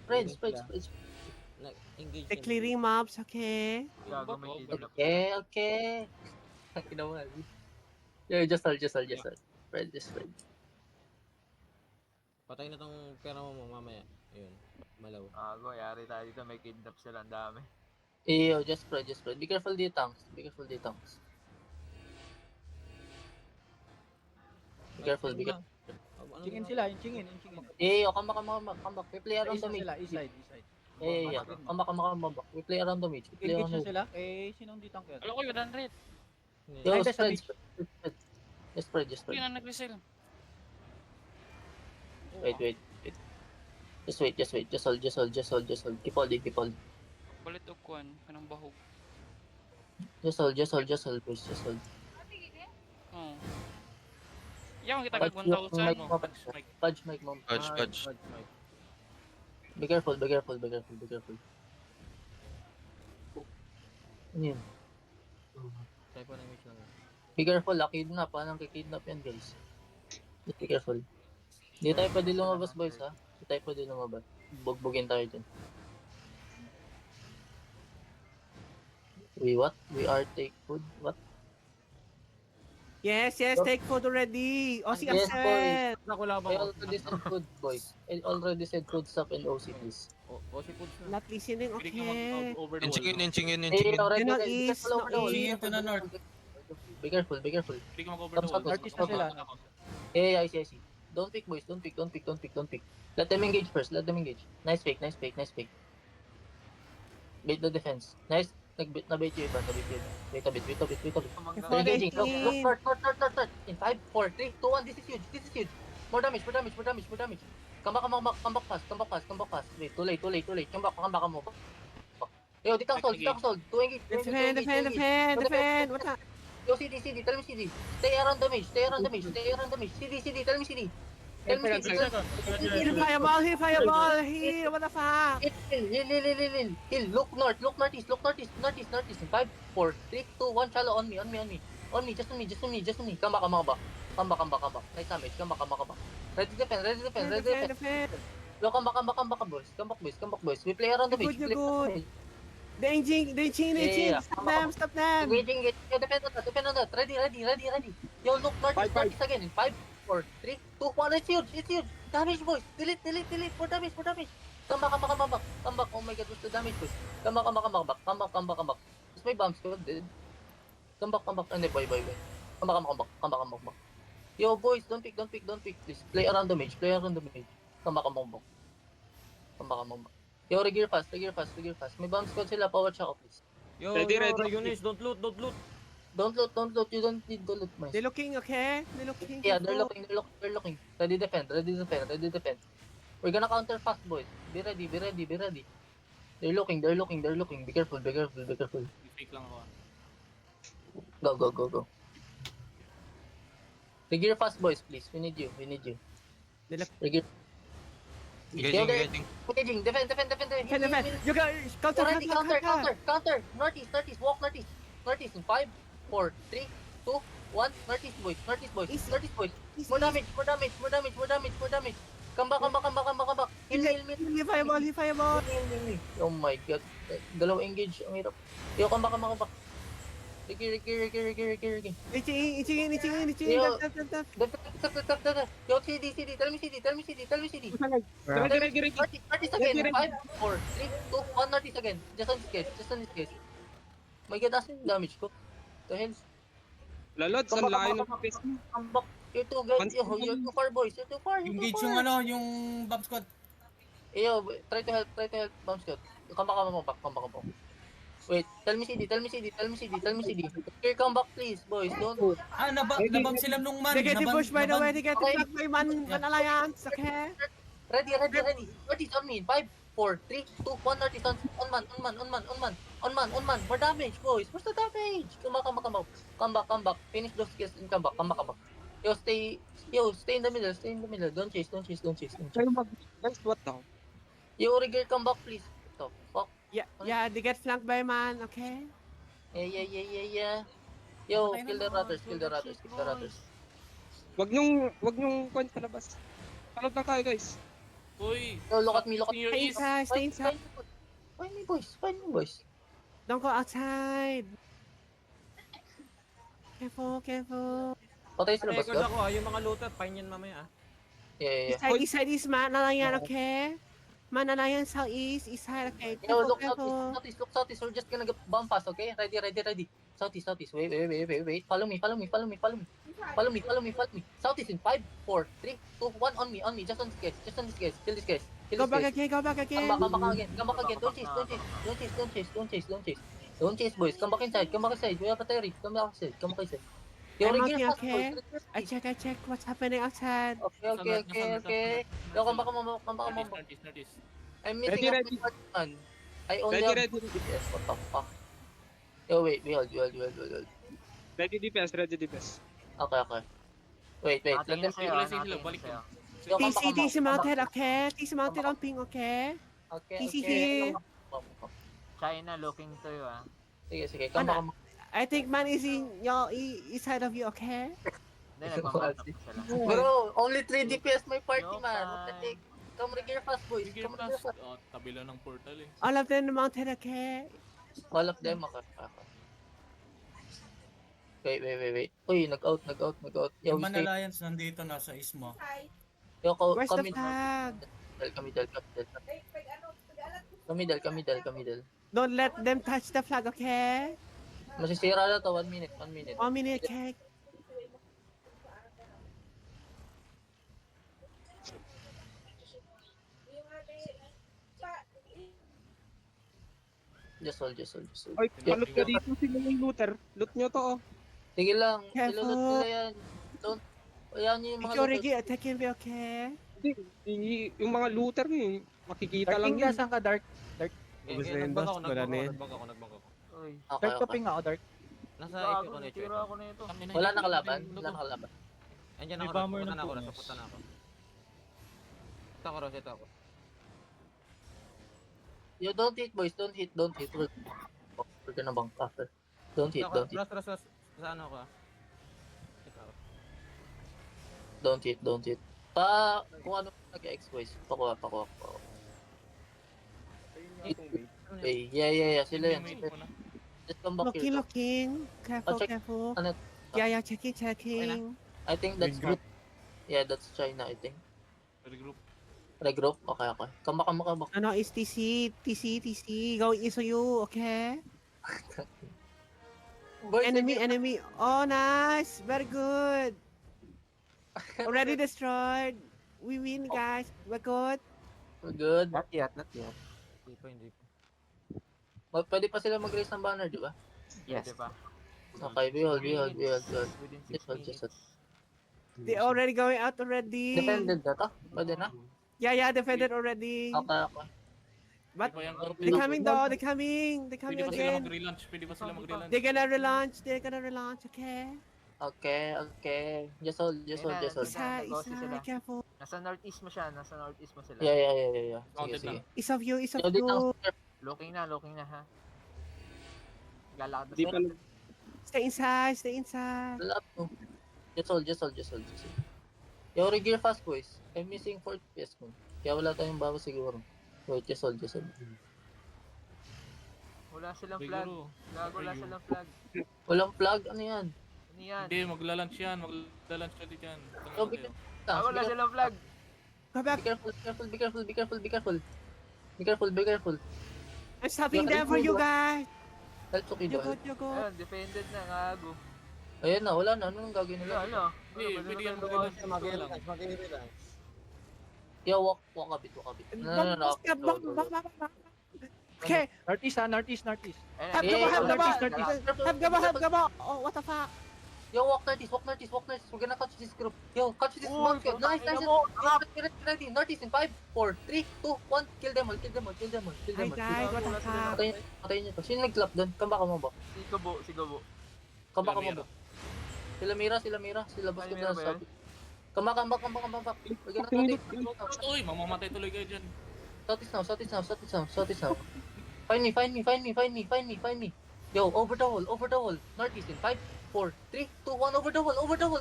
Spread, spread, spread. Engage They're clearing mobs, okay? Gago may kidnap. Okay, okay. Ginawa. Yeah, just hold. Spread, just spread. Patay na tong pera mo mamaya. Ayun. Malaw. Gago, yari tayo dito. May kidnap sila. Ang dami. Yo, just spread. Be careful dito, tanks. Be careful. Be careful. Chingin sila, yung chingin. Come back. We play around the mid. East side. Yeah. Come back. We play around the mid. Engage na sila. Sinong ditang kaya? Alam ko yun, 100. Yo, Ay, sa spread. beach. Just spread. Yun ang nag-resell. Wait. Just wait. Just hold. Keep holding. Balit o kuwan, kanang bahog. Just hold, boys. Just hold. Oo. Yaman kita Fudge, kag 1,000 mic mo. mo. Fudge, mic mo. Fudge. Be careful. Ano yun? Type ng image lang. Be careful, kidnap. Anong kikidnap yan, guys? Be careful. Hindi tayo pwede lumabas, boys, ha? Hindi tayo pwede lumabas. Bugbugin tayo dyan. What? We are take food? What? Yes, take food already. OC Yes, accept. I already said food, boys. I already said food stop and OC, please. Si Foods na. Not listening, okay. Inchingin. No east, no east. to the north. Be careful. Hindi ka mag-over the wall. Artist na sila. Yeah, I see. Don't pick, boys. Don't pick. Let them engage first. Nice fake. Bait the defense. Nice. Nabait yung iba. Wait a bit. They're engaging. Start. In 5, 4, 3, 2, 1. This is huge. More damage. Come back fast. Wait, too late. Come back mo. Yo, ditang sold. To engage. Defend. What the? Yo, CD. Tell me CD. Stay around the mage. CD. Tell me CD. Fireball. Here. What the fuck? Hill. Look northeast. In 5, 4, 3, 2, 1. Shallow on me. Just on me. Come back. Nice damage. Come back. Ready to defend. Yo, come back, boys. We play around the mage. Good. They're engaging. Stop them. Engaging. Yo, defend on that. Ready. Yo, look northeast again. In 5, 4, 3, 2, 1. It's huge. Damage, boys. Delete. More damage. Come back. Oh my god, what's the damage, boys? Come back. It's my bombs, dead. Come back. And boy. Come back. Yo, boys, don't pick. Please, play around the mage. Come back. Yo, regear fast. May bomb squad sila, power check, please. Yo, Ready. Units, don't loot. Don't loot. You don't need to loot, man. They're looking, okay? Yeah, they're looking. Ready defend. We're gonna counter fast, boys. Be ready. They're looking. Be careful. Fake lang ako. Go. Regear fast, boys, please. We need you. Regear. Engaging. Defend. You guys, Counter. Northeast. Walk northeast in 5, 4, 3, 2, 1. Northeast, boys. More damage. Come back. He fireball. Oh my god. Dalaw engage. Ang hirap. Yo, come back. Regear. Itching. Yo, CD. Tell me CD. Northeast again. 5, 4, 3, 2, 1. Northeast again. Just on this case. My god, asan yung damage ko? The hell? Lalods, ang layo ng face mo. Come back. You're too too far, boys. You're too far. Engage yung bomb squad. Yo, try to help, bomb squad. Come back. Wait, tell me CD. Here, come back, please, boys. Don't. Nabang sila nung man. They get pushed by the way. They get pushed by Man Alliance, okay? Ready. Northeast on me. 5, 4, 3, 2, 1. Northeast on man. More damage, boys. Where's the damage? Come back. Finish those kills and come back. Yo, stay in the middle. Don't chase. Guys, what now? Yo, Rigger, come back, please. What the fuck? Yeah, they get flanked by Man, okay? Yeah. Yo, kill the ratters. Wag nyong point sa labas. Palot lang tayo, guys. Uy! Yo, look at me, look at Senior Stay East! inside, stay inside. Find me, boys. Find me, boys. Don't go outside. Careful, careful. Patay sila, boss. Record ako ha, yung mga looter, fine yan mamaya ah. Yeah. East side is Manalayan, okay? Manalayan, southeast, east side, okay? Yo, Careful, look careful. southeast. We're just gonna bump fast, okay? Ready. Southeast. Wait. Follow me. Southeast in 5, 4, 3, 2, 1. On me. Just on this guys. Kill this guys. Go back again. Come back again. Don't chase, boys. Come back inside. We have a theory. Come back inside. Yo, I'm regular fast, okay. boys. I check what's happening outside. Okay. Yo, come back. Northeast. I'm missing a Ready. man. I only Ready. have DPS. What the fuck? Yo, wait. We hold. Ready DPS. Okay. Wait. Let them sa'yo, sila, balik sa'yo. Yo, come back. TC mounted, okay? TC mounted on ping, okay? Okay. TC here. China looking to you ah. Sige. Come back. I think man is in your east side of you, okay? Hindi, nagmamantap sila. Bro, only 3 DPS my party, Yo, man. man. Come regular fast, boys. Sige, Come regular fast. fast. Tabi lang ng portal eh. All of them mounted, okay? All of them, okay. Wait. Uy, nag-out. Yo, Yung we stay. Manalayan nandito nasa Ismo. Yo, Where's the kami flag? Kami. Don't let them touch the flag, okay? Masisira na to, 1 minute. 1 minute, okay? Just hold. Oy, palot ka dito. Sino yung looter? Loot nyo to, oh. Sige lang, Careful. ilulot nila yan. Don't, ayan yung mga Security attacking me, okay? Yung mga looter eh. Makikita Dark lang King yun. saan ka, Dark? Nagbang ako. Uy, Okay. Dark to ping ako, Dark. Nasa gago, ikaw ko na natira ako na ito. Wala na kalaban. Andiyan May ako, bomber napunta na na ako, punas. napunta na ako. Ito ako. Yo, don't hit, boys. Don't hit. We're gonna bank after. Don't hit. Ras. Sa ano ka? Ito. Don't hit. Kung ano nag-X, boys. Pakuha. Okay, yeah. Sila yan. Just come back here. Looking. Careful, check. careful. Ano? Yeah, checking. I think that's group. Yeah, that's China, I think. Regroup? Okay. Come back. Ano is TC. Go east of you, okay? Boys, Enemy. Oh, nice. Very good. Already destroyed. We win, guys. We're good. We're good. Not yet. Hindi pa. Pwede pa sila mag-raise ng banner, di ba? Pwede pa. Okay, we hold. Within 6 Just hold. minutes. They already going out already. Defended na to? Pwede na? Yeah, defended already. Okay. But They they're coming though. They're coming Pwede pa sila again. mag-relaunch. They're gonna relaunch. Okay. Just hold. Isa, Nag-bossy sila. careful. Nasa northeast mo sila. Yeah. Counted Sige. na. Is of you. Yo, dito. Looking na ha. Lalakad na Di sila. pa Stay inside. Lap mo. Just hold. Yo, regular fast, boys. I'm missing 4 FPS mo. Kaya wala tayong bago siguro. Wait, just hold. Wala silang flag. Gago, wala silang flag. Walang flag? Ano yan? Ano yan? Hindi, magla-launch yan. Magla-launch ready dyan. Yo, bigyan. Wala silang flag. Go back. Be careful. I'm stopping them for you guys. Help to You kill. go. Ayun, defended na, gago. Ayun na, wala na. Anong gagawin nila? Ano? Hindi, pwede yan mag-relaunch. Yo, walk a bit. No. Back. Okay. Northeast. Have Ayun, gaba. Oh, what the fuck? Yo, walk northeast. We're gonna catch this group. Yo, catch this monk. Nice. Ready. Northeast in 5, 4, 3, 2, 1. Kill them all. Hi guys, what the fuck? Patayin nyo to. Sino nag-clap doon? Come back mo ba? Si Gabo. Come back mo ba? Sila Mira. Sila Basket Mira na ba sa yan? Come back. We're gonna rotate. Uy, mamamatay tuloy kayo dyan. Southeast now. Find me. Yo, over the wall. Northeast in 5, 4, 3, 2, 1. Over the wall.